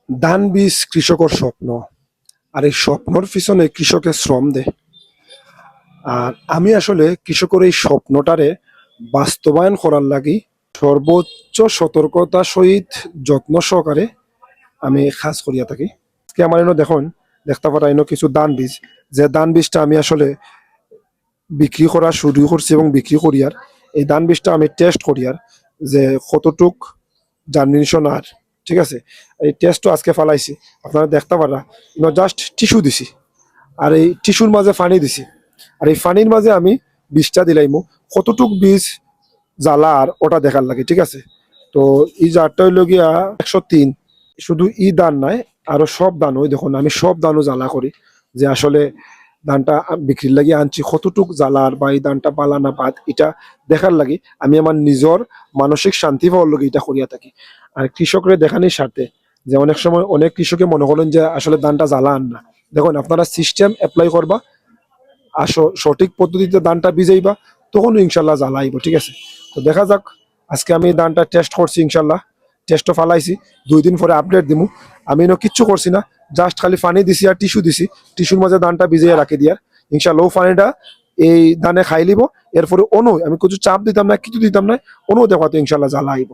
ধান বীজ কৃষকের স্বপ্ন। আর এই স্বপ্নর পিছনে কৃষকের শ্রম দেয়। আর আমি আসলে কৃষকের এই স্বপ্নটারে বাস্তবায়ন করার লাগি সর্বোচ্চ সতর্কতা সহিত যত্ন সহকারে আমি কাজ করিয়া থাকি। আজকে আমার এনে দেখুন, দেখতে পারা এনে কিছু ধান বীজ, যে ধান বীজটা আমি আসলে বিক্রি করা শুরু করছি এবং বিক্রি করিয়ার এই ধান বীজটা আমি টেস্ট করিয়ার যে কতটুক জার্মিনেশন আর ঠিক আছে। এই টেস্টও আজকে ফালাইছি, আপনারা দেখতে পারা জাস্ট টিস্যু দিছি আর এই টিস্যুর মাঝে পানি দিছি। আর এই পানির মাঝে আমি বীজটা দিলাইমু, কতটুক বীজ জ্বালা আর ওটা দেখার লাগে, ঠিক আছে। তো এই জারটা হইল গিয়া 103। শুধু ই দান নাই, আরো সব দান, ওই দেখুন আমি সব দানও জ্বালা করি যে আসলে ধানটা বিক্রির লাগি আনছি কতটুক জ্বালার বা এই ধানটা পালা না বাদ এটা দেখার লাগি আমি আমার নিজের মানসিক শান্তি পাওয়ার লগে এটা করিয়া থাকি। আর কৃষকরে দেখানির স্বার্থে, যে অনেক সময় অনেক কৃষকে মনে করেন যে আসলে ধানটা জ্বালা আন না, দেখুন আপনারা সিস্টেম অ্যাপ্লাই করবা আর সঠিক পদ্ধতিতে ধানটা ভিজাইবা, তখন ইনশাল্লাহ জ্বালা আইব, ঠিক আছে। তো দেখা যাক, আজকে আমি ধানটা টেস্ট করছি, ইনশাল্লাহ টেস্টও ফালাইছি, 2 দিন পরে আপডেট দিমু। আমি কিচ্ছু করছি না, জাস্ট খালি পানি দিছি আর টিস্যু দিছি, টিস্যুর মাঝে ধানটা ভিজিয়ে রাখি দিয়ার ইনশাল্লাহ ও পানিটা এই ধানে খাই লিব। এরপরে আমি কিছু চাপ দিতাম না, কিছু দিতাম না, দেখাতে ইনশাল্লাহ জ্বালা আইব।